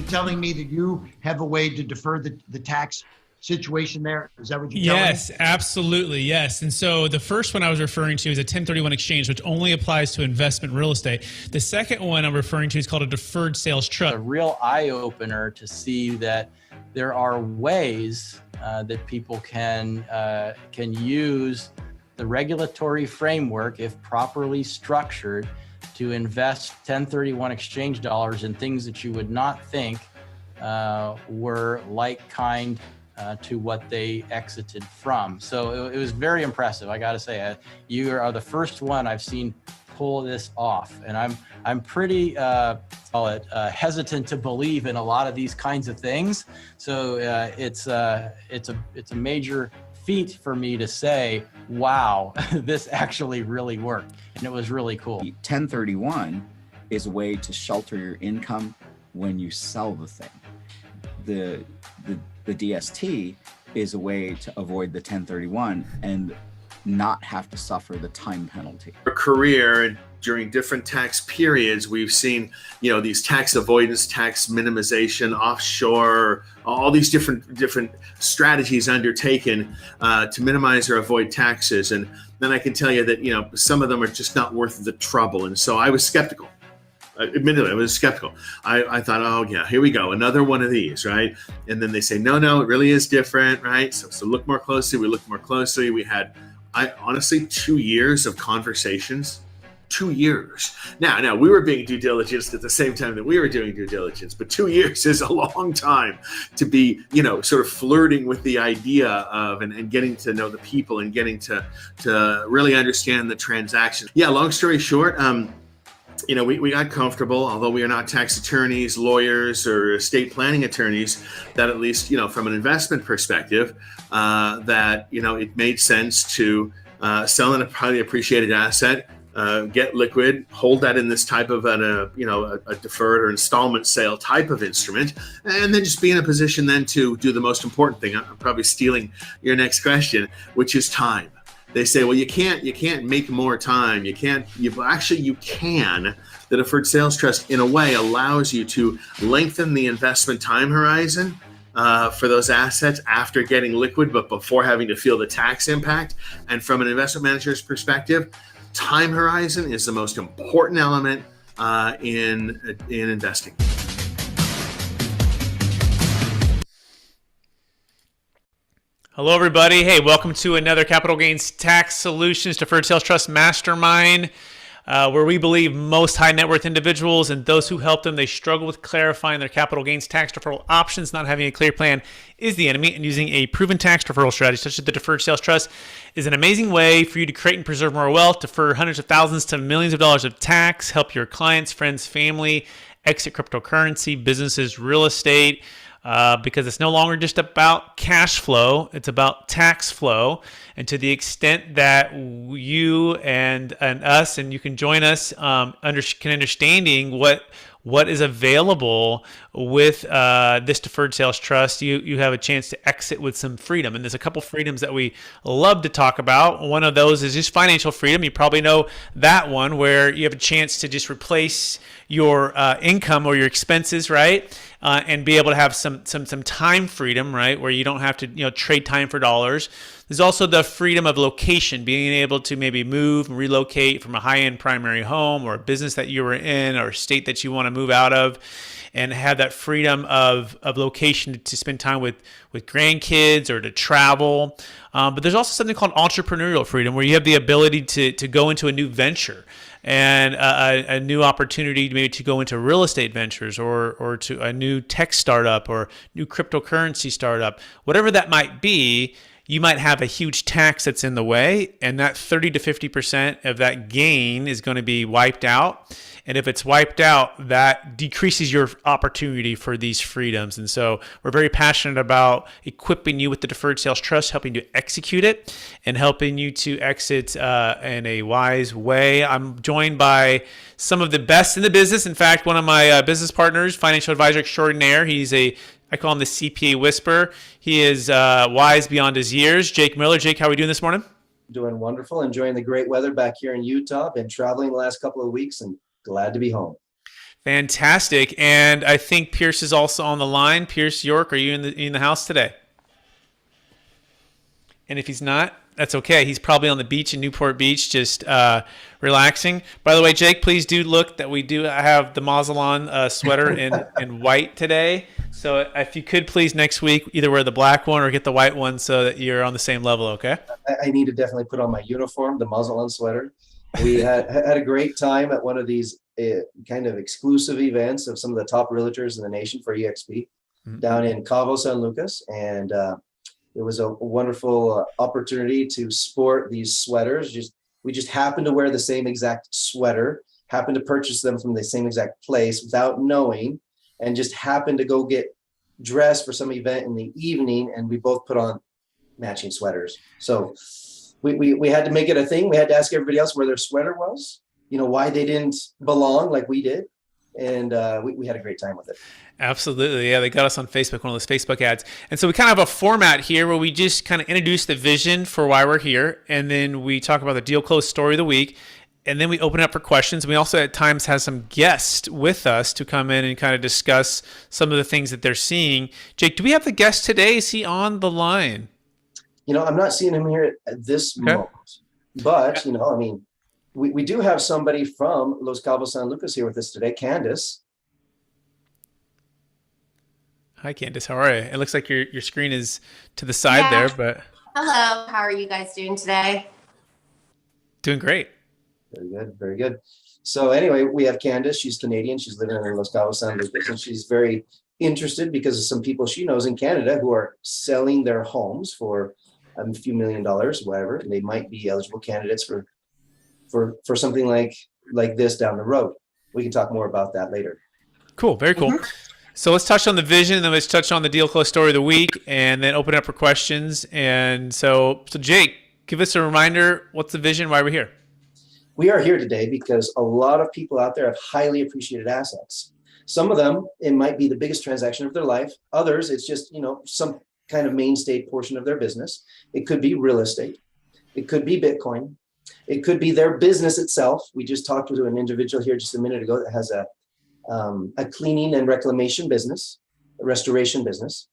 telling me that you have a way to defer the tax situation there? Is that what you're telling me? Yes, absolutely. Yes. And so the first one I was referring to is a 1031 exchange, which only applies to investment real estate. The second one I'm referring to is called a deferred sales trust. A real eye-opener to see that there are ways that people can use the regulatory framework, if properly structured, to invest 1031 exchange dollars in things that you would not think were like kind to what they exited from. So it was very impressive. I got to say, you are the first one I've seen pull this off, and I'm pretty hesitant to believe in a lot of these kinds of things. So it's a major feat for me to say, wow, this actually really worked, and it was really cool. 1031 is a way to shelter your income when you sell the thing. The DST is a way to avoid the 1031 and not have to suffer the time penalty. Our career and during different tax periods, we've seen, these tax avoidance, tax minimization, offshore, all these different strategies undertaken to minimize or avoid taxes. And then I can tell you that, some of them are just not worth the trouble. And so I was skeptical. Admittedly, I was skeptical. I thought, oh yeah, here we go, another one of these, right? And then they say, no, it really is different, right? So look more closely. We looked more closely. We had, honestly, 2 years of conversations. 2 years. Now we were being due diligence at the same time that we were doing due diligence, but 2 years is a long time to be, sort of flirting with the idea of and getting to know the people and getting to really understand the transaction. Yeah, long story short, we got comfortable, although we are not tax attorneys, lawyers, or estate planning attorneys, that at least, from an investment perspective, that, it made sense to sell a highly appreciated asset, get liquid, hold that in this type of a deferred or installment sale type of instrument, and then just be in a position then to do the most important thing. I'm probably stealing your next question, which is time. They say, well, you can't make more time. You can. The Deferred Sales Trust, in a way, allows you to lengthen the investment time horizon for those assets after getting liquid, but before having to feel the tax impact. And from an investment manager's perspective, time horizon is the most important element in investing. Hello, everybody. Hey, welcome to another Capital Gains Tax Solutions Deferred Sales Trust Mastermind, where we believe most high net worth individuals and those who help them, they struggle with clarifying their capital gains tax deferral options. Not having a clear plan is the enemy, and using a proven tax deferral strategy such as the Deferred Sales Trust is an amazing way for you to create and preserve more wealth, defer hundreds of thousands to millions of dollars of tax, help your clients, friends, family exit cryptocurrency, businesses, real estate, because it's no longer just about cash flow, it's about tax flow. And to the extent that you and us, and you can join us, understanding what is available with this Deferred Sales Trust, you have a chance to exit with some freedom. And there's a couple freedoms that we love to talk about. One of those is just financial freedom. You probably know that one, where you have a chance to just replace your income or your expenses, right? And be able to have some time freedom, right? Where you don't have to trade time for dollars. There's also the freedom of location, being able to maybe move and relocate from a high-end primary home or a business that you were in or a state that you want to move out of, and have that freedom of location to spend time with grandkids or to travel. But there's also something called entrepreneurial freedom, where you have the ability to go into a new venture and a new opportunity maybe to go into real estate ventures or to a new tech startup or new cryptocurrency startup. Whatever that might be, you might have a huge tax that's in the way, and that 30 to 50% of that gain is going to be wiped out. And if it's wiped out, that decreases your opportunity for these freedoms. And so we're very passionate about equipping you with the Deferred Sales Trust, helping you to execute it and helping you to exit in a wise way. I'm joined by some of the best in the business. In fact, one of my business partners, financial advisor extraordinaire, I call him the CPA Whisperer. He is wise beyond his years. Jake Miller. Jake, how are we doing this morning? Doing wonderful. Enjoying the great weather back here in Utah. Been traveling the last couple of weeks and glad to be home. Fantastic. And I think Pierce is also on the line. Pierce York, are you in the house today? And if he's not, that's okay. He's probably on the beach in Newport Beach, just relaxing. By the way, Jake, please do look that we do have the Mazalon sweater in white today. So if you could please next week either wear the black one or get the white one so that you're on the same level, okay? I need to definitely put on my uniform, the muzzle-on sweater. We had a great time at one of these kind of exclusive events of some of the top realtors in the nation for EXP down in Cabo San Lucas. And it was a wonderful opportunity to sport these sweaters. We just happened to wear the same exact sweater, happened to purchase them from the same exact place without knowing, and just happened to go get dressed for some event in the evening, and we both put on matching sweaters. So we had to make it a thing. We had to ask everybody else where their sweater was, why they didn't belong like we did. And we had a great time with it. Absolutely. Yeah, they got us on Facebook, one of those Facebook ads. And so we kind of have a format here where we just kind of introduce the vision for why we're here. And then we talk about the deal close story of the week. And then we open up for questions. We also at times have some guests with us to come in and kind of discuss some of the things that they're seeing. Jake, do we have the guest today? Is he on the line? I'm not seeing him here at this moment. But, we do have somebody from Los Cabos San Lucas here with us today, Candace. Hi, Candace. How are you? It looks like your screen is to the side there, but... Hello. How are you guys doing today? Doing great. Very good. Very good. So anyway, we have Candace. She's Canadian. She's living in Los Cabos San Lucas, and she's very interested because of some people she knows in Canada who are selling their homes for a few $1 million, whatever. And they might be eligible candidates for something like this down the road. We can talk more about that later. Cool. Very cool. So let's touch on the vision, and then let's touch on the deal close story of the week, and then open up for questions. And so Jake, give us a reminder. What's the vision? Why we're here? We are here today because a lot of people out there have highly appreciated assets. Some of them, it might be the biggest transaction of their life. Others, it's just, some kind of mainstay portion of their business. It could be real estate. It could be Bitcoin. It could be their business itself. We just talked to an individual here just a minute ago that has a cleaning and reclamation business, a restoration business.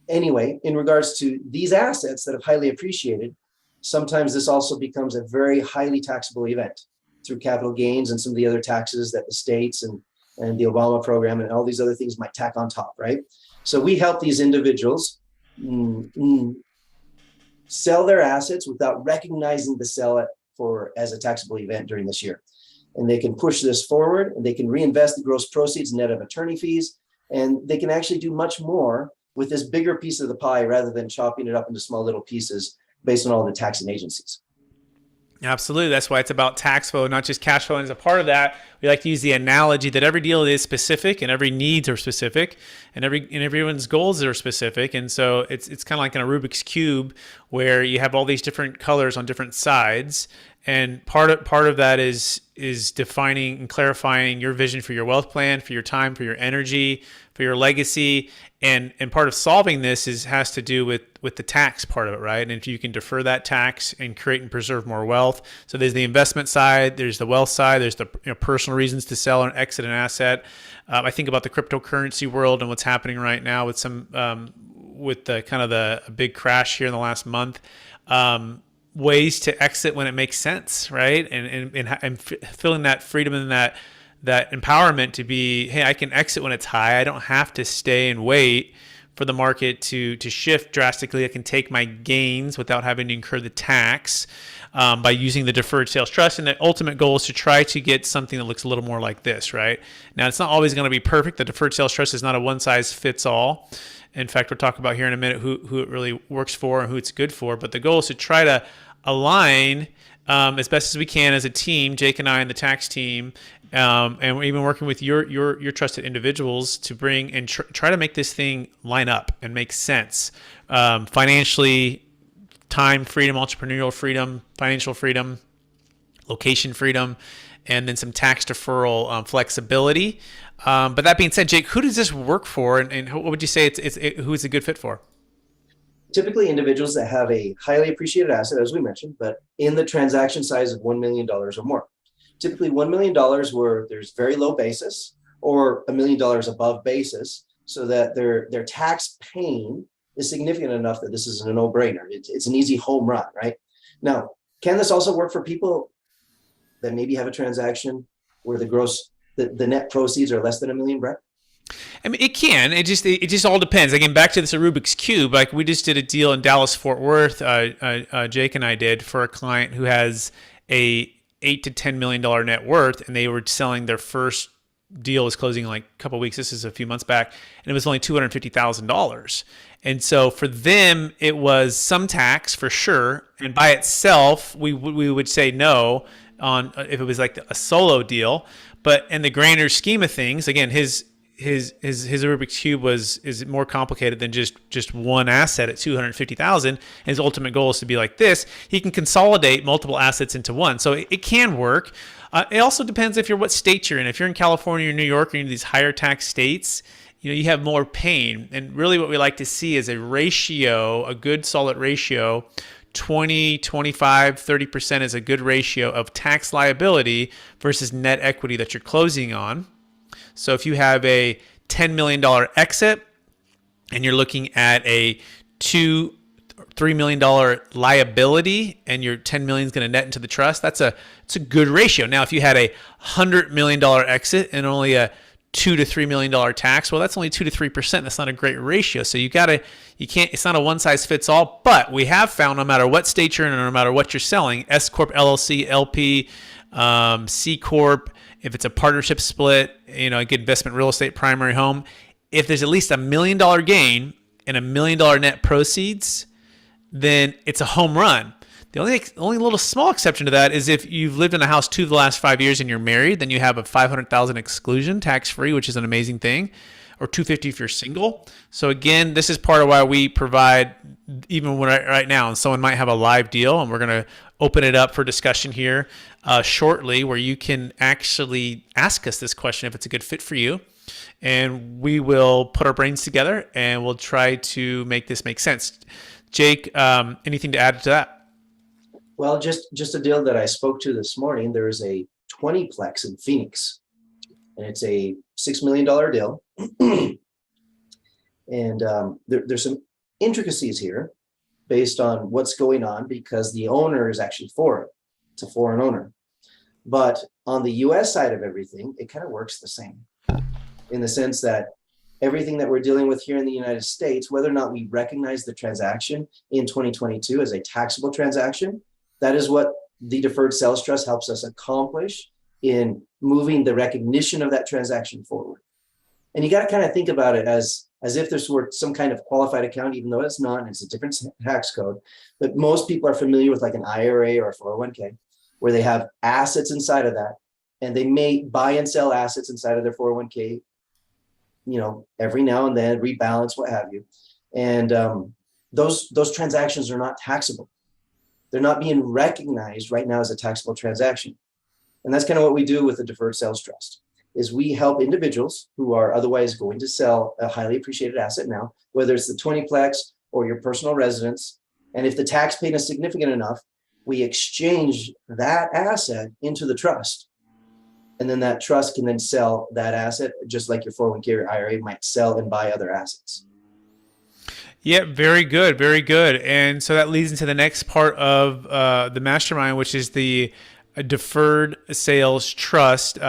Anyway, in regards to these assets that have highly appreciated, sometimes this also becomes a very highly taxable event through capital gains and some of the other taxes that the states and the Obama program and all these other things might tack on top, right? So we help these individuals sell their assets without recognizing the sell as a taxable event during this year. And they can push this forward, and they can reinvest the gross proceeds net of attorney fees, and they can actually do much more with this bigger piece of the pie rather than chopping it up into small little pieces based on all the taxing agencies. Absolutely. That's why it's about tax flow, not just cash flow. And as a part of that, we like to use the analogy that every deal is specific and every needs are specific and everyone's goals are specific. And so it's kind of like in a Rubik's Cube where you have all these different colors on different sides. And part of that is defining and clarifying your vision for your wealth plan, for your time, for your energy, for your legacy. And part of solving this has to do with the tax part of it, right? And if you can defer that tax and create and preserve more wealth. So there's the investment side, there's the wealth side, there's the personal reasons to sell or exit an asset. I think about the cryptocurrency world and what's happening right now with with the kind of the big crash here in the last month. Ways to exit when it makes sense, right? And feeling that freedom and that empowerment to be, hey, I can exit when it's high. I don't have to stay and wait for the market to shift drastically. I can take my gains without having to incur the tax by using the Deferred Sales Trust. And the ultimate goal is to try to get something that looks a little more like this, right? Now, it's not always going to be perfect. The Deferred Sales Trust is not a one-size-fits-all. In fact, we'll talk about here in a minute who it really works for and who it's good for. But the goal is to try to align as best as we can as a team, Jake and I and the tax team, and we're even working with your trusted individuals to bring and try to make this thing line up and make sense financially, time freedom, entrepreneurial freedom, financial freedom, location freedom, and then some tax deferral flexibility. But that being said, Jake, who does this work for, and what would you say who is a good fit for? Typically individuals that have a highly appreciated asset, as we mentioned, but in the transaction size of $1 million or more. typically $1 million where there's very low basis, or $1 million above basis, so that their tax paying is significant enough that this is a no-brainer. It's an easy home run, right? Now, can this also work for people that maybe have a transaction where the net proceeds are less than $1 million, Brett? I mean, it can. It just all depends. Again, back to this Rubik's Cube. Like, we just did a deal in Dallas, Fort Worth. Jake and I did, for a client who has a $8 to $10 million net worth, and they were selling their first deal, was closing in like a couple of weeks. This is a few months back, and it was only $250,000. And so for them, it was some tax for sure. And by itself, we would say no on if it was like a solo deal. But in the grander scheme of things, again, his Rubik's Cube is more complicated than just one asset at $250,000. His ultimate goal is to be like this. He can consolidate multiple assets into one, so it can work. It also depends what state you're in. If you're in California or New York or in these higher tax states, you have more pain. And really, what we like to see is a ratio, a good solid ratio. 20, 25, 30% is a good ratio of tax liability versus net equity that you're closing on. So if you have a $10 million exit and you're looking at a $2-3 million liability, and your $10 million is going to net into the trust, it's a good ratio. Now, if you had a $100 million exit and only a $2 to $3 million tax, well, that's only 2 to 3%. That's not a great ratio. So you can't. It's not a one size fits all. But we have found, no matter what state you're in, or no matter what you're selling, S corp, LLC, LP, C corp, if it's a partnership split, get investment real estate, primary home, if there's at least $1 million gain and $1 million net proceeds, then it's a home run. The only little small exception to that is if you've lived in a house 2 of the last 5 years and you're married, then you have a $500,000 exclusion tax-free, which is an amazing thing, or $250,000 if you're single. So again, this is part of why we provide, even right now, and someone might have a live deal, and we're going to open it up for discussion here shortly, where you can actually ask us this question if it's a good fit for you, and we will put our brains together and we'll try to make this make sense. Jake, anything to add to that? Well, just a deal that I spoke to this morning. There is a 20-plex in Phoenix, and it's a $6 million deal. And there's some intricacies here based on what's going on, because the owner is actually foreign. It's a foreign owner. But on the U.S. side of everything, it kind of works the same, in the sense that everything that we're dealing with here in the United States, whether or not we recognize the transaction in 2022 as a taxable transaction, that is what the Deferred Sales Trust helps us accomplish in moving the recognition of that transaction forward. And you got to kind of think about it as if this were some kind of qualified account, even though it's not, and it's a different tax code. But most people are familiar with like an IRA or a 401k, where they have assets inside of that, and they may buy and sell assets inside of their 401k, every now and then, rebalance, what have you. And those transactions are not taxable. They're not being recognized right now as a taxable transaction. And that's kind of what we do with the Deferred Sales Trust, is we help individuals who are otherwise going to sell a highly appreciated asset now, whether it's the 20-plex or your personal residence. And if the tax paid is significant enough, we exchange that asset into the trust. And then that trust can then sell that asset, just like your 401k or IRA might sell and buy other assets. Yeah, very good, very good. And so that leads into the next part of the mastermind, which is the Deferred Sales Trust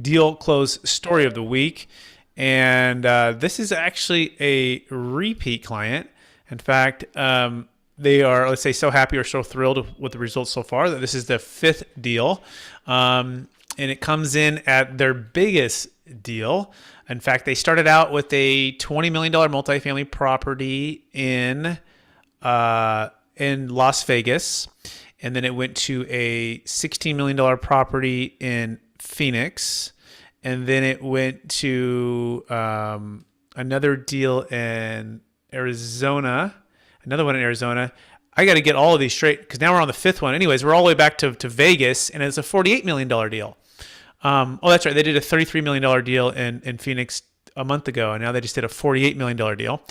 deal close story of the week. And this is actually a repeat client. In fact, they are, let's say, so happy or so thrilled with the results so far that this is the 5th deal. And it comes in at their biggest deal. In fact, they started out with a $20 million multifamily property in Las Vegas, and then it went to a $16 million property in Phoenix, and then it went to another deal in Arizona, another one in Arizona. I got to get all of these straight because now we're on the 5th one. Anyways, we're all the way back to Vegas, and it's a $48 million deal. That's right. They did a $33 million deal in Phoenix a month ago, and now they just did a $48 million deal.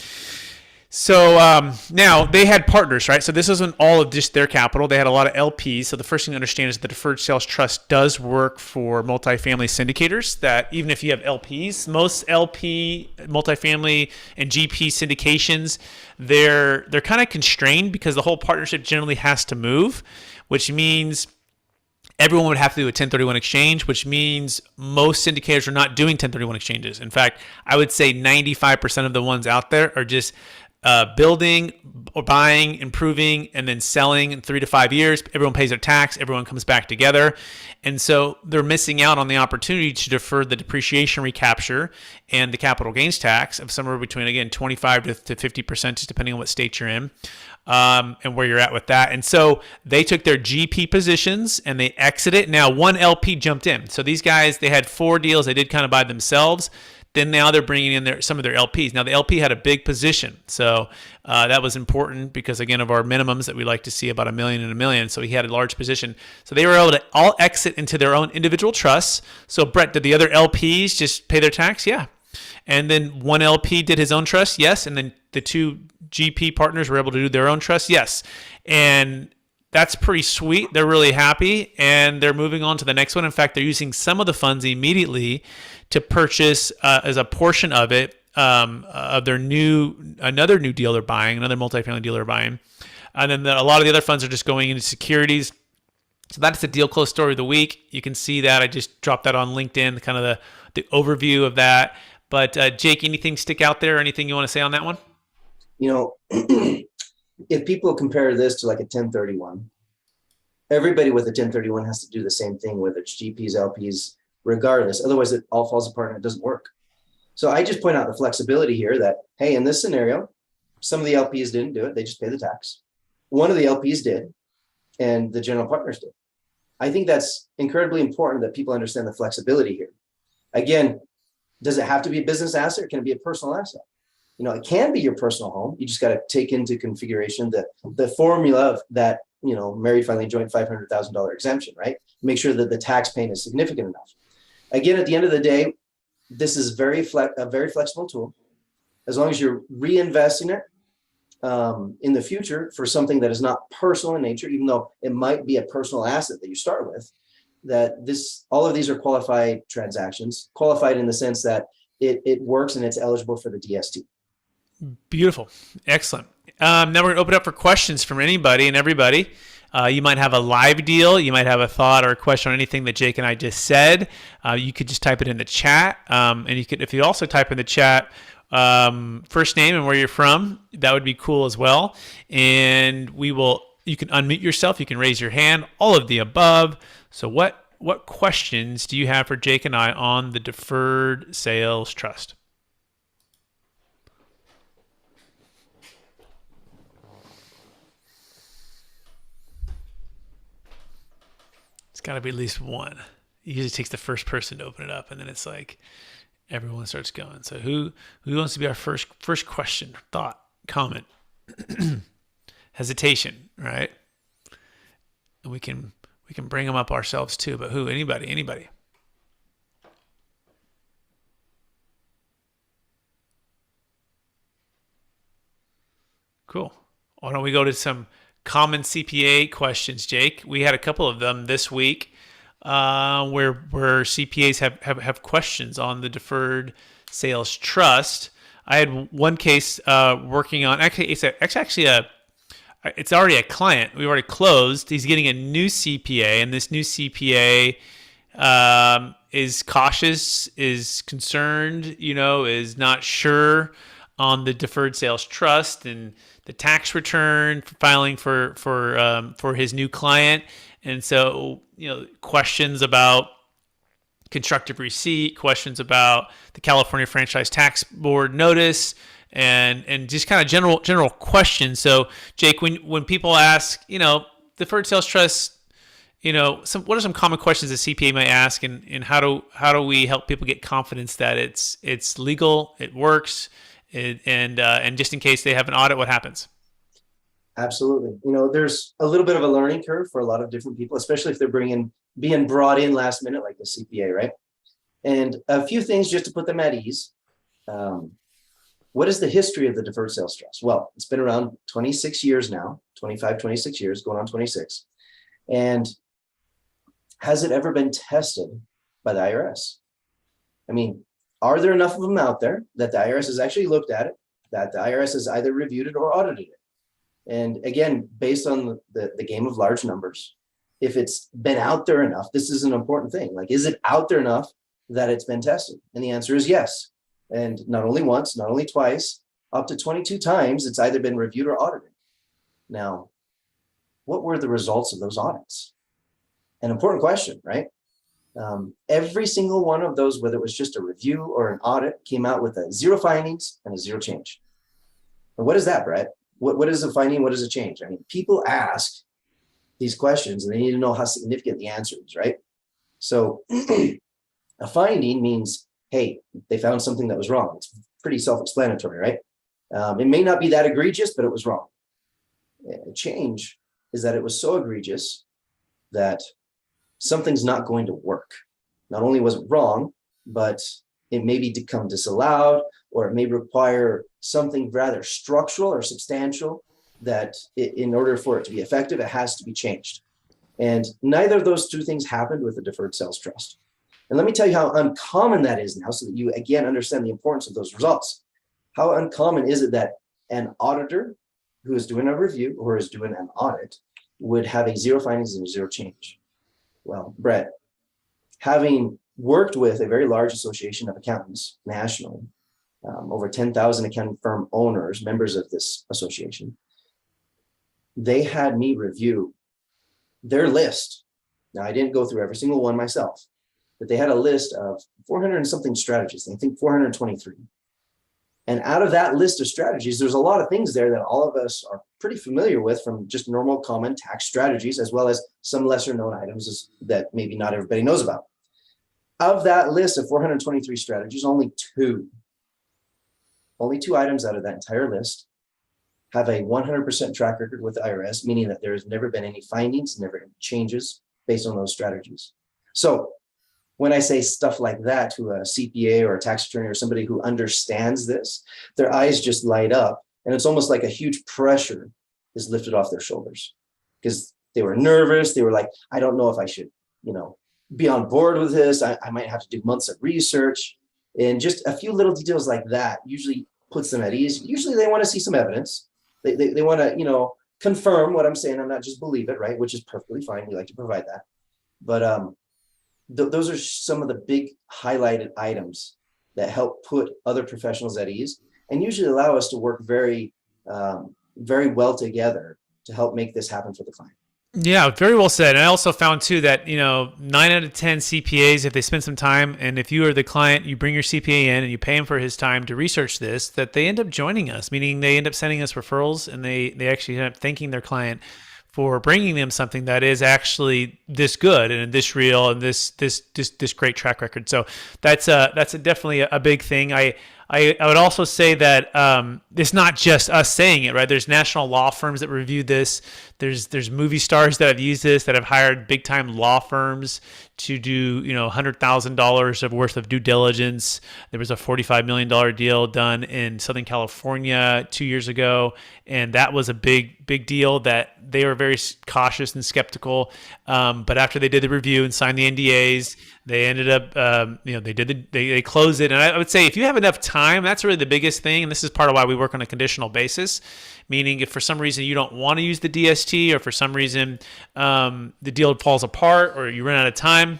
So now they had partners, right? So this isn't all of just their capital. They had a lot of LPs. So the first thing to understand is the Deferred Sales Trust does work for multifamily syndicators. That even if you have LPs, most LP, multifamily, and GP syndications, they're kind of constrained because the whole partnership generally has to move, which means everyone would have to do a 1031 exchange, which means most syndicators are not doing 1031 exchanges. In fact, I would say 95% of the ones out there are just building or buying, improving, and then selling in 3 to 5 years. Everyone pays their tax. Everyone comes back together. And so they're missing out on the opportunity to defer the depreciation recapture and the capital gains tax of somewhere between, again, 25 to 50%, just depending on what state you're in. And where you're at with that. And so they took their GP positions and they exited. Now one LP jumped in. So these guys, they had 4 deals they did kind of by themselves. Then now they're bringing in some of their LPs. Now the LP had a big position. So that was important because, again, of our minimums that we like to see about $1 million and $1 million. So he had a large position. So they were able to all exit into their own individual trusts. So Brett, did the other LPs just pay their tax? Yeah. And then one LP did his own trust? Yes. And then the 2 GP partners were able to do their own trust? Yes. And that's pretty sweet. They're really happy and they're moving on to the next one. In fact, they're using some of the funds immediately to purchase as a portion of it of their another new deal they're buying, another multifamily deal they're buying. And then a lot of the other funds are just going into securities. So that's the deal close story of the week. You can see that. I just dropped that on LinkedIn, kind of the overview of that. But Jake, anything stick out there? Or anything you want to say on that one? If people compare this to like a 1031, everybody with a 1031 has to do the same thing with its GPs, LPs, regardless. Otherwise, it all falls apart and it doesn't work. So I just point out the flexibility here that, hey, in this scenario, some of the LPs didn't do it. They just pay the tax. One of the LPs did, and the general partners did. I think that's incredibly important that people understand the flexibility here. Again, does it have to be a business asset or can it be a personal asset? It can be your personal home. You just got to take into configuration the formula of that, married, filing joint $500,000 exemption, right? Make sure that the tax payment is significant enough. Again, at the end of the day, this is a very flexible tool. As long as you're reinvesting it in the future for something that is not personal in nature, even though it might be a personal asset that you start with, all of these are qualified transactions, qualified in the sense that it works and it's eligible for the DST. Beautiful. Excellent. Now we're going to open up for questions from anybody and everybody. You might have a live deal. You might have a thought or a question on anything that Jake and I just said. You could just type it in the chat. And you could, if you also type in the chat first name and where you're from, that would be cool as well. And you can unmute yourself. You can raise your hand, all of the above. So what questions do you have for Jake and I on the Deferred Sales Trust? It's got to be at least one. It usually takes the first person to open it up, and then it's like everyone starts going. So who wants to be our first question, thought, comment, hesitation, right? And we can bring them up ourselves too, but who? Anybody. Cool. Why don't we go to some common CPA questions, Jake? We had a couple of them this week where CPAs have questions on the Deferred Sales Trust. I had one case working on, it's already a client. We already closed. He's getting a new CPA, and this new CPA is cautious, is concerned, is not sure on the Deferred Sales Trust and the tax return filing for his new client. And so, questions about constructive receipt, questions about the California Franchise Tax Board notice, and just kind of general questions. So, Jake, when people ask, Deferred Sales Trust, what are some common questions a CPA might ask, and how do we help people get confidence that it's legal, it works, and just in case they have an audit, what happens? Absolutely. There's a little bit of a learning curve for a lot of different people, especially if they're being brought in last minute, like the CPA, right? And a few things just to put them at ease. What is the history of the Deferred Sales Trust? Well, it's been around 26 years now, 25, 26 years, going on 26. And has it ever been tested by the IRS? I mean, are there enough of them out there that the IRS has actually looked at it, that the IRS has either reviewed it or audited it? And again, based on the game of large numbers, if it's been out there enough, this is an important thing. Like, is it out there enough that it's been tested? And the answer is yes. And not only once, not only twice, up to 22 times, it's either been reviewed or audited. Now, what were the results of those audits? An important question, right? Every single one of those, whether it was just a review or an audit, came out with a 0 findings and a 0 change. And what is that, Brett? What is a finding? What is a change? I mean, people ask these questions and they need to know how significant the answer is, right? So a finding means, hey, they found something that was wrong. It's pretty self-explanatory, right? It may not be that egregious, but it was wrong. A change is that it was so egregious that something's not going to work. Not only was it wrong, but it may become disallowed, or it may require something rather structural or substantial that in order for it to be effective, it has to be changed. And neither of those two things happened with the Deferred Sales Trust. And let me tell you how uncommon that is now, so that you again understand the importance of those results. How uncommon is it that an auditor who is doing a review or is doing an audit would have a 0 findings and a 0 change? Well, Brett, having worked with a very large association of accountants nationally, over 10,000 accounting firm owners, members of this association, they had me review their list. Now, I didn't go through every single one myself, but they had a list of 400 and something strategies. I think 423. And out of that list of strategies, there's a lot of things there that all of us are pretty familiar with from just normal common tax strategies, as well as some lesser known items that maybe not everybody knows about. Of that list of 423 strategies, only two items out of that entire list have a 100% track record with the IRS, meaning that there has never been any findings, never any changes based on those strategies. So when I say stuff like that to a CPA or a tax attorney or somebody who understands this, their eyes just light up, and it's almost like a huge pressure is lifted off their shoulders, because they were nervous. They were like, I don't know if I should, be on board with this. I might have to do months of research, and just a few little details like that usually puts them at ease. Usually they want to see some evidence. They want to, confirm what I'm saying. I'm not just believe it, right? Which is perfectly fine. We like to provide that. But those are some of the big highlighted items that help put other professionals at ease, and usually allow us to work very, very well together to help make this happen for the client. Yeah, very well said. And I also found too that, 9 out of 10 CPAs, if they spend some time, and if you are the client, you bring your CPA in and you pay him for his time to research this, that they end up joining us, meaning they end up sending us referrals, and they actually end up thanking their client for bringing them something that is actually this good and this real and this great track record. So that's definitely a big thing. I would also say that it's not just us saying it, right? There's national law firms that review this. There's movie stars that have used this, that have hired big time law firms to do $100,000 of worth of due diligence. There was a $45 million deal done in Southern California 2 years ago, and that was a big deal that they were very cautious and skeptical. But after they did the review and signed the NDAs, they ended up, they closed it. And I would say if you have enough time, that's really the biggest thing. And this is part of why we work on a conditional basis, meaning if for some reason you don't want to use the DST, or for some reason the deal falls apart, or you run out of time,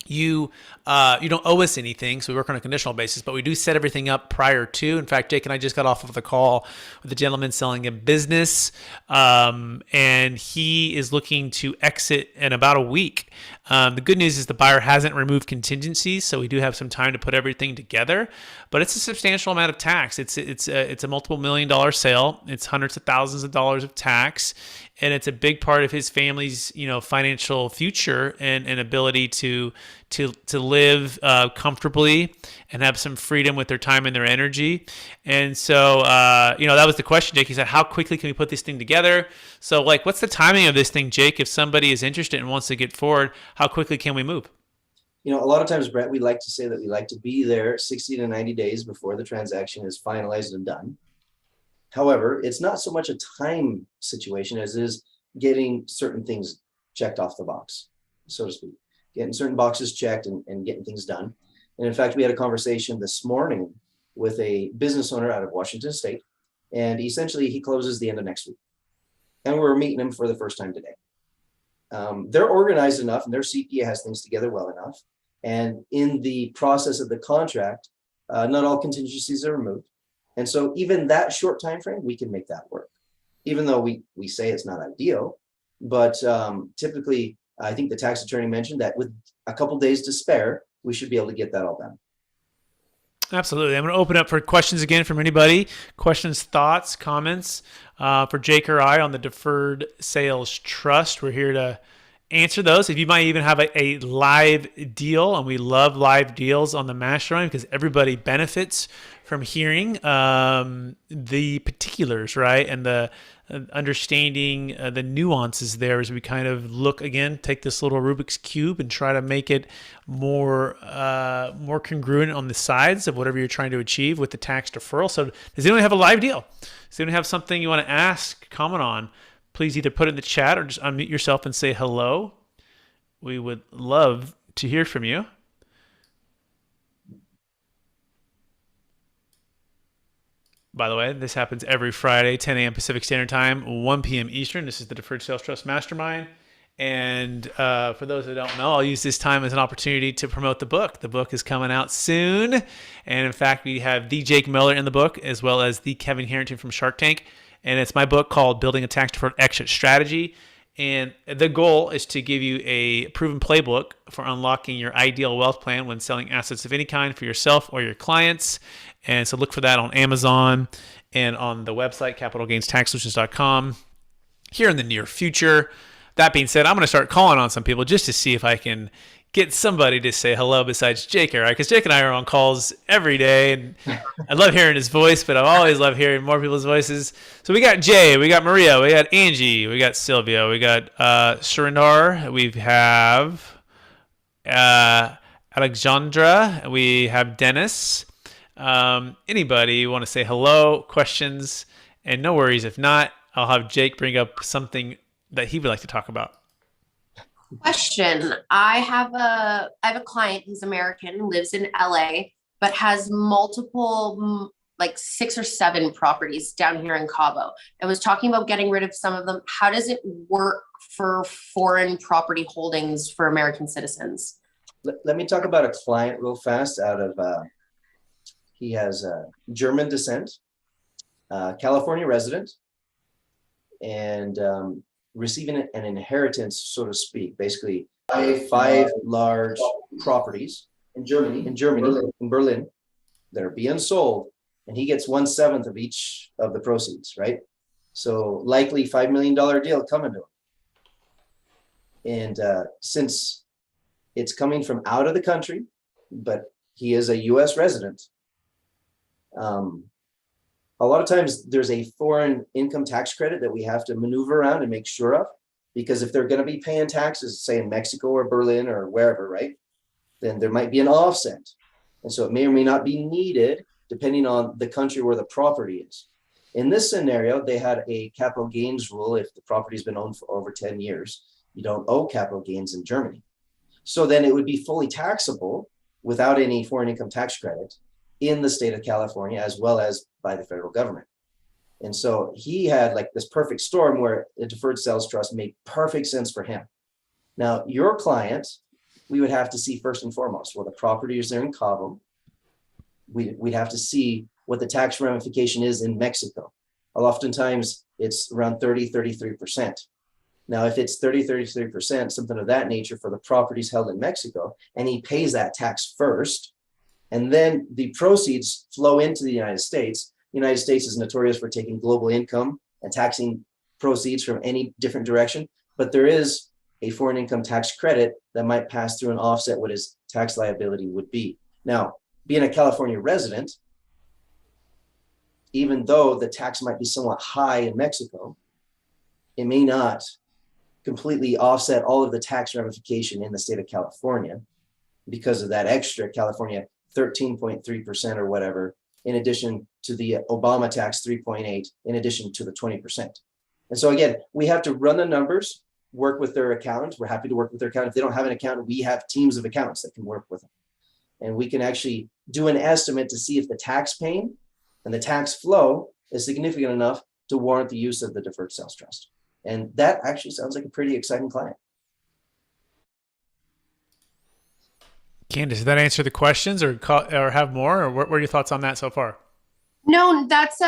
you don't owe us anything. So we work on a conditional basis, but we do set everything up prior to. In fact, Jake and I just got off of the call with a gentleman selling a business, and he is looking to exit in about a week. The good news is the buyer hasn't removed contingencies, so we do have some time to put everything together, but it's a substantial amount of tax. It's a multiple $1 million sale. It's hundreds of thousands of dollars of tax, and it's a big part of his family's financial future and ability to live comfortably and have some freedom with their time and their energy. And so that was the question, Jake. He said, how quickly can we put this thing together? So what's the timing of this thing, Jake? If somebody is interested and wants to get forward, how quickly can we move? You know, a lot of times, Brett, we like to say that we like to be there 60 to 90 days before the transaction is finalized and done. However, it's not so much a time situation as it is getting certain things checked off the box, so to speak, getting certain boxes checked and getting things done. And in fact, we had a conversation this morning with a business owner out of Washington State, and essentially he closes the end of next week. And we're meeting him for the first time today. They're organized enough and their CPA has things together well enough. And in the process of the contract, not all contingencies are removed. And so even that short time frame, we can make that work, even though we say it's not ideal. But typically, I think the tax attorney mentioned that with a couple days to spare, we should be able to get that all done. Absolutely. I'm going to open up for questions again from anybody. Questions, thoughts, comments for Jake or I on the Deferred Sales Trust. We're here to answer those. If you might even have a live deal, and we love live deals on the Mastermind because everybody benefits from hearing the particulars, right? And the understanding the nuances there as we kind of look again, take this little Rubik's Cube and try to make it more congruent on the sides of whatever you're trying to achieve with the tax deferral. So does anyone have a live deal? Does anyone have something you want to ask, comment on? Please either put it in the chat or just unmute yourself and say hello. We would love to hear from you. By the way, this happens every Friday, 10 a.m. Pacific Standard Time, 1 p.m. Eastern. This is the Deferred Sales Trust Mastermind. And for those that don't know, I'll use this time as an opportunity to promote the book. The book is coming out soon. And in fact, we have the Jake Miller in the book, as well as the Kevin Harrington from Shark Tank. And it's my book called Building a Tax Deferred Exit Strategy. And the goal is to give you a proven playbook for unlocking your ideal wealth plan when selling assets of any kind for yourself or your clients. And so look for that on Amazon and on the website, capitalgainstaxsolutions.com, here in the near future. That being said, I'm going to start calling on some people just to see if I can get somebody to say hello besides Jake, all right? Because Jake and I are on calls every day, and I love hearing his voice, but I always love hearing more people's voices. So we got Jay, we got Maria, we got Angie, we got Sylvia, we got Surinder, we have Alexandra, we have Dennis. Anybody want to say hello, questions, and no worries. If not, I'll have Jake bring up something that he would like to talk about. Question. I have a client who's American, lives in LA, but has multiple, like 6 or 7 properties down here in Cabo. I was talking about getting rid of some of them. How does it work for foreign property holdings for American citizens? Let me talk about a client real fast out of, he has German descent, California resident, and receiving an inheritance, so to speak, basically 5 large properties in Germany, in Berlin, that are being sold, and he gets 1/7 of each of the proceeds, right? So likely $5 million deal coming to him. And since it's coming from out of the country, but he is a U.S. resident, a lot of times there's a foreign income tax credit that we have to maneuver around and make sure of, because if they're going to be paying taxes, say in Mexico or Berlin or wherever, right, then there might be an offset. And so it may or may not be needed depending on the country where the property is. In this scenario, they had a capital gains rule. If the property's been owned for over 10 years, you don't owe capital gains in Germany. So then it would be fully taxable without any foreign income tax credit in the state of California, as well as by the federal government. And so he had like this perfect storm where a deferred sales trust made perfect sense for him. Now, your client, we would have to see first and foremost, well, the property is there in Cabo. We'd have to see what the tax ramification is in Mexico. Oftentimes it's around 33%. Now, if it's 33%, something of that nature for the properties held in Mexico, and he pays that tax first, and then the proceeds flow into the United States. The United States is notorious for taking global income and taxing proceeds from any different direction, but there is a foreign income tax credit that might pass through and offset what his tax liability would be. Now, being a California resident, even though the tax might be somewhat high in Mexico, it may not completely offset all of the tax ramification in the state of California. because of that extra California 13.3% or whatever, in addition to the Obama tax 3.8, in addition to the 20%. And so again, we have to run the numbers, work with their accountant. We're happy to work with their accountant. If they don't have an accountant, we have teams of accountants that can work with them. And we can actually do an estimate to see if the tax paying and the tax flow is significant enough to warrant the use of the deferred sales trust. And that actually sounds like a pretty exciting client. Candace, did that answer the questions or have more? Or what were your thoughts on that so far? No, that's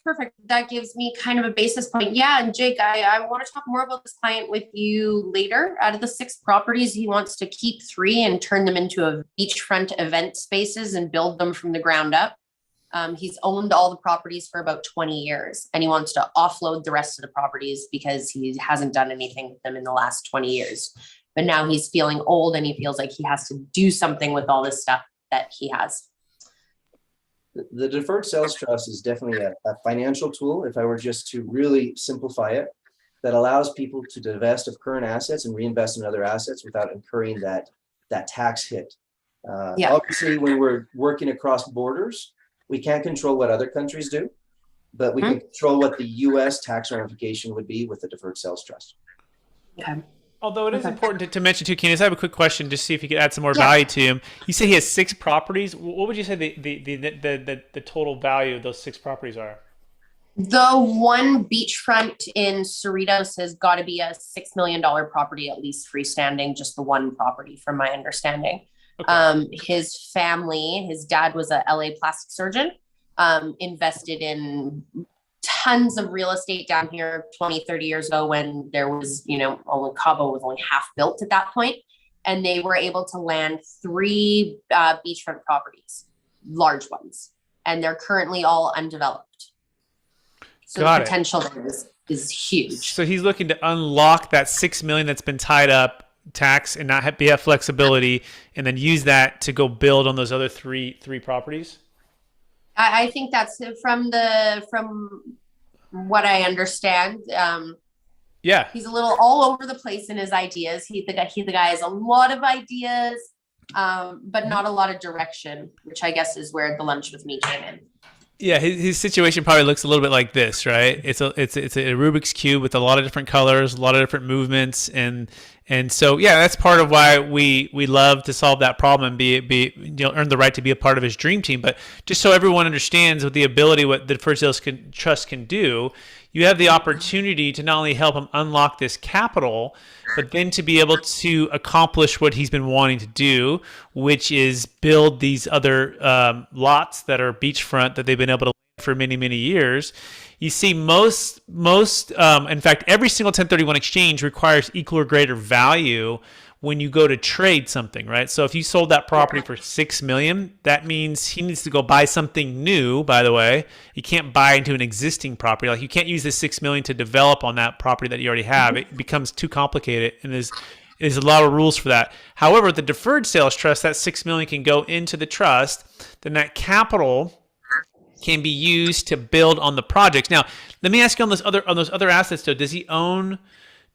perfect. That gives me kind of a basis point. Yeah, and Jake, I want to talk more about this client with you later. Out of the 6 properties, he wants to keep 3 and turn them into a beachfront event spaces and build them from the ground up. He's owned all the properties for about 20 years, and he wants to offload the rest of the properties because he hasn't done anything with them in the last 20 years. But now he's feeling old and he feels like he has to do something with all this stuff that he has. The deferred sales trust is definitely a financial tool, if I were just to really simplify it, that allows people to divest of current assets and reinvest in other assets without incurring that tax hit. Obviously, when we're working across borders, we can't control what other countries do, but we can control what the U.S. tax ramification would be with the deferred sales trust. Okay. Although it is important to mention too, Candace, I have a quick question, just to see if you could add some more value to him. You say he has 6 properties. What would you say the total value of those 6 properties are? The one beachfront in Cerritos has got to be a $6 million property, at least freestanding, just the one property from my understanding. Okay. His family, his dad was a LA plastic surgeon, invested in tons of real estate down here 20, 30 years ago when there was, only Cabo was only half built at that point. And they were able to land 3 beachfront properties, large ones, and they're currently all undeveloped. So the potential there is huge. So he's looking to unlock that $6 million that's been tied up, tax, and not have flexibility, and then use that to go build on those other three properties. I think that's from what I understand. Yeah, he's a little all over the place in his ideas. He the guy has a lot of ideas, but not a lot of direction, which I guess is where the lunch with me came in. Yeah, his situation probably looks a little bit like this, right? It's a Rubik's cube with a lot of different colors, a lot of different movements, and so yeah, that's part of why we love to solve that problem and earn the right to be a part of his dream team. But just so everyone understands with the ability what the Deferred Sales Trust can do, you have the opportunity to not only help him unlock this capital, but then to be able to accomplish what he's been wanting to do, which is build these other lots that are beachfront that they've been able to land for many, many years. You see, most, in fact, every single 1031 exchange requires equal or greater value when you go to trade something, right? So if you sold that property for $6 million, that means he needs to go buy something new. By the way, you can't buy into an existing property. Like you can't use the $6 million to develop on that property that you already have. It becomes too complicated, and there's a lot of rules for that. However, the Deferred Sales Trust, that $6 million can go into the trust. Then that capital can be used to build on the projects. Now, let me ask you on those other assets though. Does he own?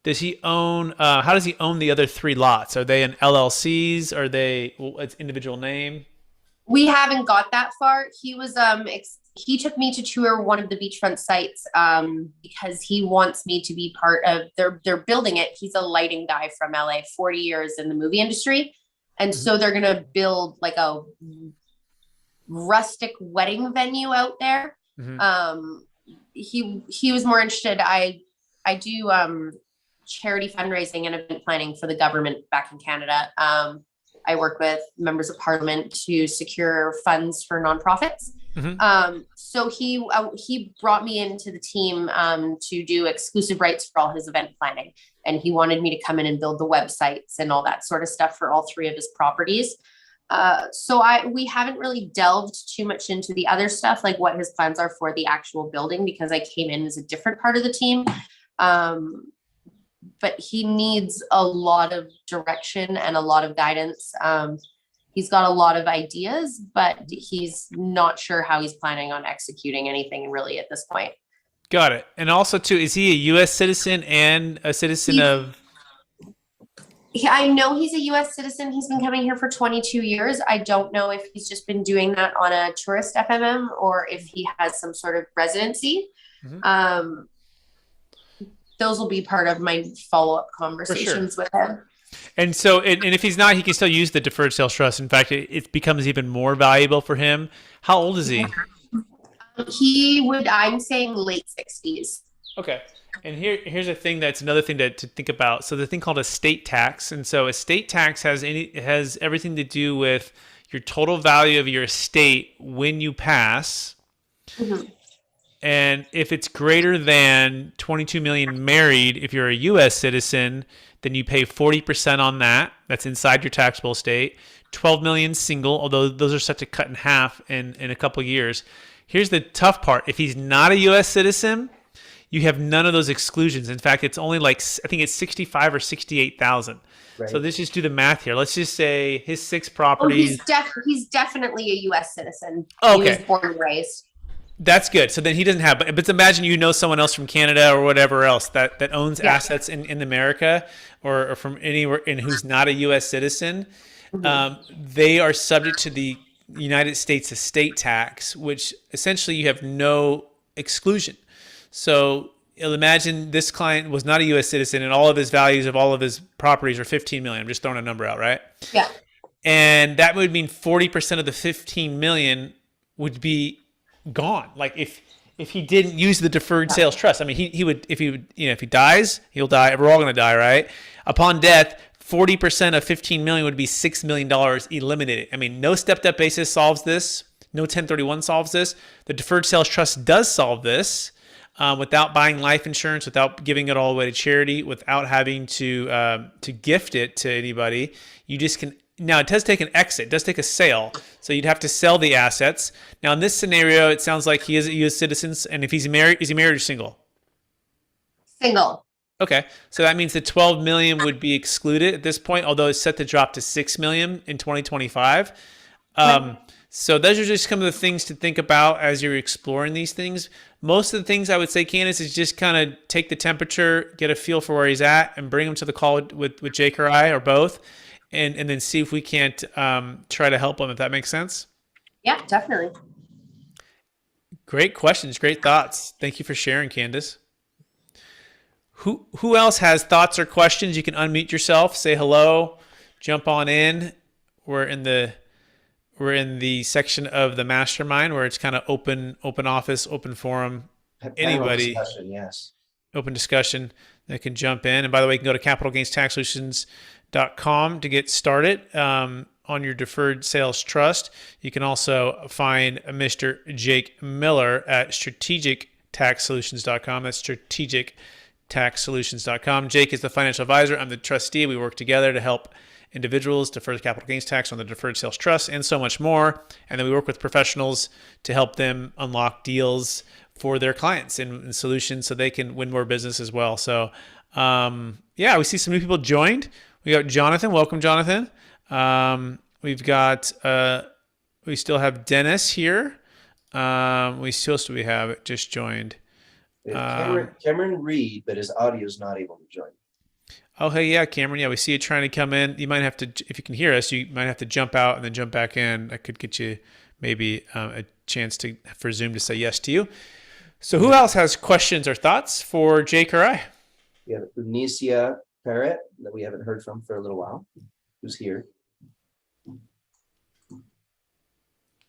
How does he own the other 3 lots? Are they in LLCs? Are they it's individual name? We haven't got that far. He was he took me to tour one of the beachfront sites because he wants me to be part of. They're building it. He's a lighting guy from LA, 40 years in the movie industry, and so they're gonna build like a rustic wedding venue out there. He was more interested. I do charity fundraising and event planning for the government back in Canada. I work with members of parliament to secure funds for nonprofits. So he brought me into the team to do exclusive rights for all his event planning. And he wanted me to come in and build the websites and all that sort of stuff for all 3 of his properties. So we haven't really delved too much into the other stuff, like what his plans are for the actual building, because I came in as a different part of the team. But he needs a lot of direction and a lot of guidance. He's got a lot of ideas, but he's not sure how he's planning on executing anything really at this point. Got it. And also too, is he a U.S. citizen and a citizen of? I know he's a U.S. citizen. He's been coming here for 22 years. I don't know if he's just been doing that on a tourist FMM or if he has some sort of residency. Mhm. Those will be part of my follow-up conversations with him. And so, and if he's not, he can still use the deferred sales trust. In fact, it becomes even more valuable for him. How old is he? I'm saying late 60s. Okay. And here's a thing that's another thing to think about. So the thing called estate tax. And so estate tax has everything to do with your total value of your estate when you pass. Mm-hmm. And if it's greater than 22 million married, if you're a US citizen, then you pay 40% on that. That's inside your taxable estate. 12 million single, although those are set to cut in half in a couple of years. Here's the tough part. If he's not a US citizen, you have none of those exclusions. In fact, it's only like, I think it's 65 or 68,000. Right. So let's just do the math here. Let's just say his 6 properties. He's definitely a U.S. citizen. Oh, He okay. was born and raised. That's good. So then he doesn't have, but imagine you know someone else from Canada or whatever else that owns assets in America or from anywhere and who's not a U.S. citizen. They are subject to the United States estate tax, which essentially you have no exclusion. So you'll imagine this client was not a U.S. citizen and all of his values of all of his properties are 15 million. I'm just throwing a number out, right? Yeah. And that would mean 40% of the 15 million would be gone. Like if he didn't use the deferred sales trust, I mean, he would, if he dies, he'll die. We're all going to die, right? Upon death, 40% of 15 million would be $6 million eliminated. I mean, no stepped up basis solves this. No 1031 solves this. The deferred sales trust does solve this. Without buying life insurance, without giving it all away to charity, without having to gift it to anybody, you just can. Now it does take an exit, it does take a sale, so you'd have to sell the assets. Now in this scenario, it sounds like he is a U.S. citizen, and if he's married, is he married or single? Single. Okay, so that means the 12 million would be excluded at this point, although it's set to drop to 6 million in 2025. So those are just some of the things to think about as you're exploring these things. Most of the things I would say, Candace, is just kind of take the temperature, get a feel for where he's at, and bring him to the call with Jake or I, or both, and then see if we can't try to help him, if that makes sense. Yeah, definitely. Great questions, great thoughts. Thank you for sharing, Candace. Who else has thoughts or questions? You can unmute yourself, say hello, jump on in. We're in the section of the Mastermind where it's kind of open office, open forum. Anybody, yes. Open discussion that can jump in. And by the way, you can go to capitalgainstaxsolutions.com to get started on your deferred sales trust. You can also find Mr. Jake Miller at strategictaxsolutions.com. That's strategictaxsolutions.com. Jake is the financial advisor. I'm the trustee. We work together to help individuals defer the capital gains tax on the deferred sales trust and so much more. And then we work with professionals to help them unlock deals for their clients and solutions so they can win more business as well. So we see some new people joined. We got Jonathan. Welcome, Jonathan. We've got, we still have Dennis here. We have just joined. Cameron Reed, but his audio is not able to join. Oh, hey, yeah, Cameron. Yeah, we see you trying to come in. You might have to, if you can hear us, you might have to jump out and then jump back in. That could get you maybe a chance for Zoom to say yes to you. So who else has questions or thoughts for Jake or I? We have Unicia Parrott that we haven't heard from for a little while, who's here.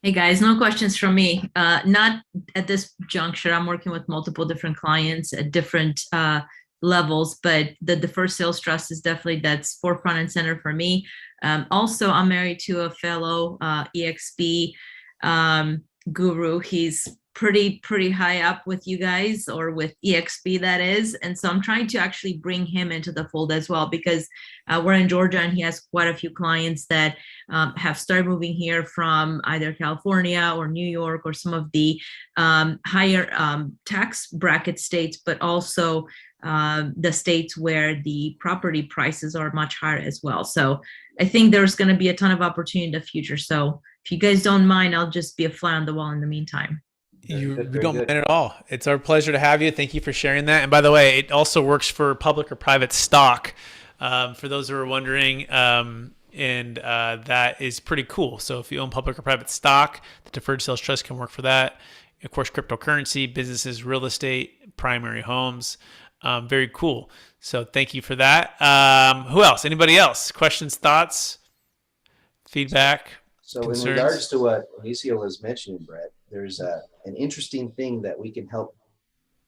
Hey guys, no questions from me. Not at this juncture. I'm working with multiple different clients at different levels, but the deferred sales trust is definitely that's forefront and center for me. Also, I'm married to a fellow EXP guru. He's pretty high up with you guys, or with EXP, that is. And so I'm trying to actually bring him into the fold as well, because we're in Georgia and he has quite a few clients that have started moving here from either California or New York or some of the higher tax bracket states, but also the states where the property prices are much higher as well. So I think there's going to be a ton of opportunity in the future. So if you guys don't mind, I'll just be a fly on the wall in the meantime. You don't mind at all. It's our pleasure to have you. Thank you for sharing that. And by the way, it also works for public or private stock. for those who are wondering. And that is pretty cool. So if you own public or private stock, the Deferred Sales Trust can work for that. Of course, cryptocurrency, businesses, real estate, primary homes. Very cool. So thank you for that. Who else? Anybody else? Questions, thoughts, feedback? So concerns? in regards to what Alicia was mentioning, Brett, there's an interesting thing that we can help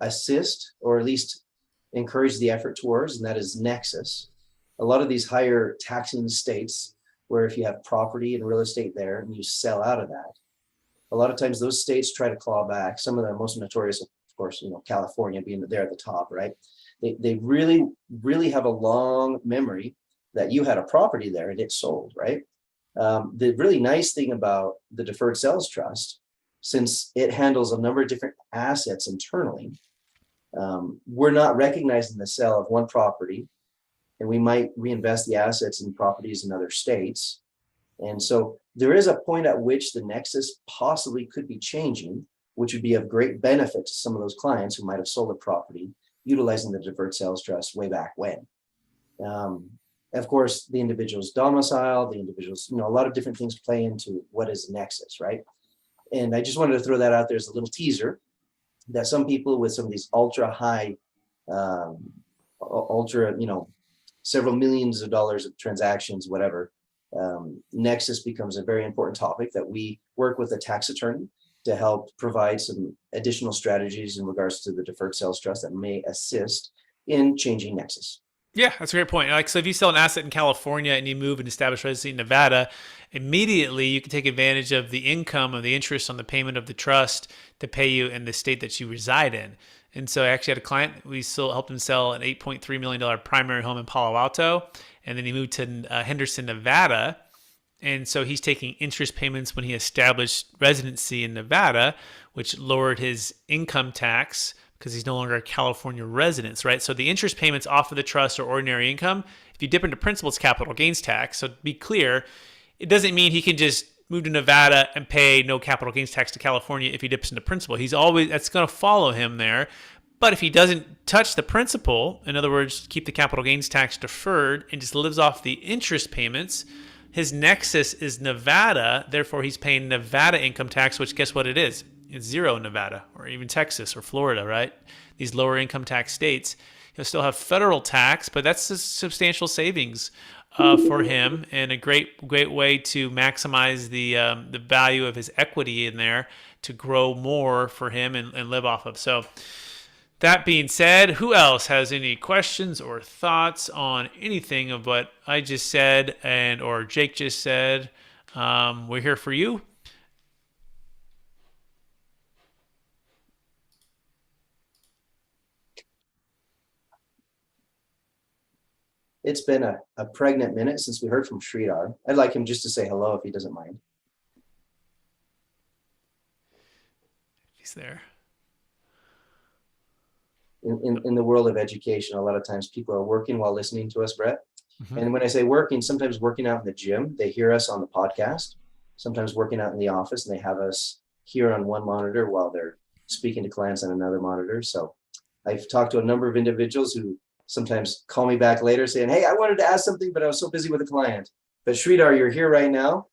assist or at least encourage the effort towards, and that is Nexus. A lot of these higher taxing states, where if you have property and real estate there and you sell out of that, a lot of times those states try to claw back. Some of the most notorious, of course, California being there at the top, right? They really, really have a long memory that you had a property there and it sold, right? The really nice thing about the Deferred Sales Trust, since it handles a number of different assets internally, we're not recognizing the sale of one property, and we might reinvest the assets in properties in other states. And so there is a point at which the nexus possibly could be changing, which would be of great benefit to some of those clients who might have sold a property utilizing the Deferred Sales Trust way back when. Of course, the individual's domicile, the individual's, a lot of different things play into what is nexus, right? And I just wanted to throw that out there as a little teaser that some people with some of these ultra high, several millions of dollars of transactions, whatever, Nexus becomes a very important topic that we work with a tax attorney to help provide some additional strategies in regards to the Deferred Sales Trust that may assist in changing Nexus. Yeah, that's a great point. Like, so if you sell an asset in California and you move and establish residency in Nevada, immediately you can take advantage of the income of the interest on the payment of the trust to pay you in the state that you reside in. And so I actually had a client, we still helped him sell an $8.3 million primary home in Palo Alto. And then he moved to Henderson, Nevada. And so he's taking interest payments when he established residency in Nevada, which lowered his income tax because he's no longer a California resident, right? So the interest payments off of the trust are ordinary income. If you dip into principal, it's capital gains tax. So to be clear, it doesn't mean he can just move to Nevada and pay no capital gains tax to California if he dips into principal. That's going to follow him there. But if he doesn't touch the principal, in other words, keep the capital gains tax deferred and just lives off the interest payments, his nexus is Nevada. Therefore, he's paying Nevada income tax, which guess what it is? It's zero in Nevada or even Texas or Florida, right? These lower income tax states. He'll still have federal tax, but that's a substantial savings for him and a great way to maximize the value of his equity in there to grow more for him and live off of. So that being said, who else has any questions or thoughts on anything of what I just said or Jake just said? We're here for you. It's been a pregnant minute since we heard from Sridhar. I'd like him just to say hello if he doesn't mind. He's there. In the world of education, a lot of times people are working while listening to us, Brett. Mm-hmm. And when I say working, sometimes working out in the gym, they hear us on the podcast, sometimes working out in the office, and they have us here on one monitor while they're speaking to clients on another monitor. So I've talked to a number of individuals who sometimes call me back later saying, hey, I wanted to ask something, but I was so busy with a client. But Sridhar, you're here right now.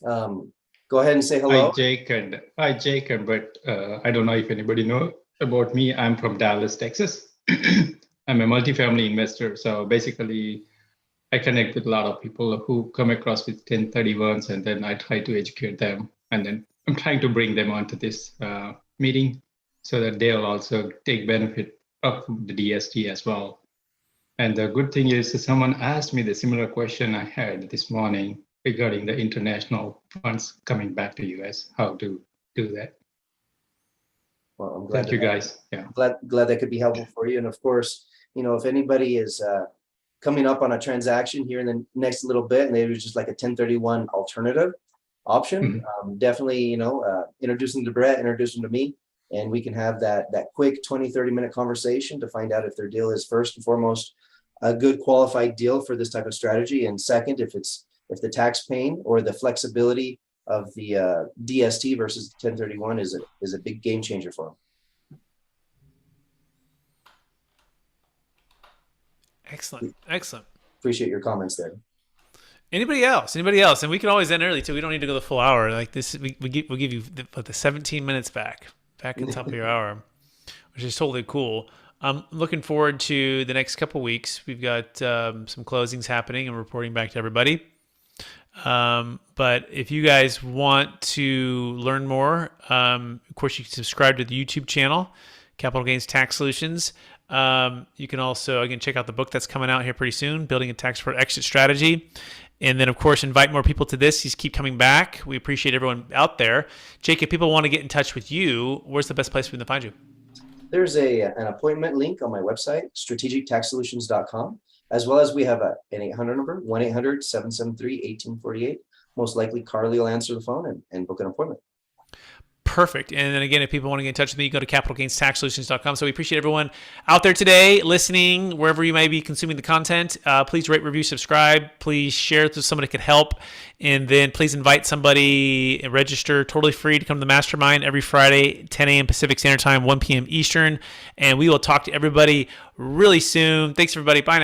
Go ahead and say hello. Hi, Jake and Brett. I don't know if anybody knows about me. I'm from Dallas, Texas. I'm a multifamily investor. So basically, I connect with a lot of people who come across with 1031s, and then I try to educate them. And then I'm trying to bring them onto this meeting so that they'll also take benefit of the DST as well. And the good thing is someone asked me the similar question I had this morning regarding the international funds coming back to US, how to do that. Well, I'm glad. Thank you guys. Yeah. Glad that could be helpful for you. And of course, if anybody is coming up on a transaction here in the next little bit, and they was just like a 1031 alternative option, definitely, introduce them to Brett, introduce them to me. And we can have that quick 20-30 minute conversation to find out if their deal is first and foremost a good qualified deal for this type of strategy. And second, if the tax paying or the flexibility of the DST versus 1031 is a big game changer for them. Excellent. Excellent. Appreciate your comments there. Anybody else? And we can always end early too. We don't need to go the full hour. Like this, we'll give you the 17 minutes back on top of your hour, which is totally cool. I'm looking forward to the next couple weeks. We've got some closings happening and reporting back to everybody. But if you guys want to learn more, of course, you can subscribe to the YouTube channel, Capital Gains Tax Solutions. You can also, again, check out the book that's coming out here pretty soon, Building a Tax Deferred Exit Strategy. And then, of course, invite more people to this. Just keep coming back. We appreciate everyone out there. Jake, if people want to get in touch with you, where's the best place for them to find you? There's an appointment link on my website, strategictaxsolutions.com, as well as we have an 800 number, 1-800-773-1848. Most likely Carly will answer the phone and book an appointment. Perfect. And then again, if people want to get in touch with me, go to capitalgainstaxsolutions.com. So we appreciate everyone out there today listening, wherever you may be consuming the content. Please rate, review, subscribe. Please share it with somebody that could help. And then please invite somebody and register totally free to come to the Mastermind every Friday, 10 a.m. Pacific Standard Time, 1 p.m. Eastern. And we will talk to everybody really soon. Thanks, everybody. Bye now.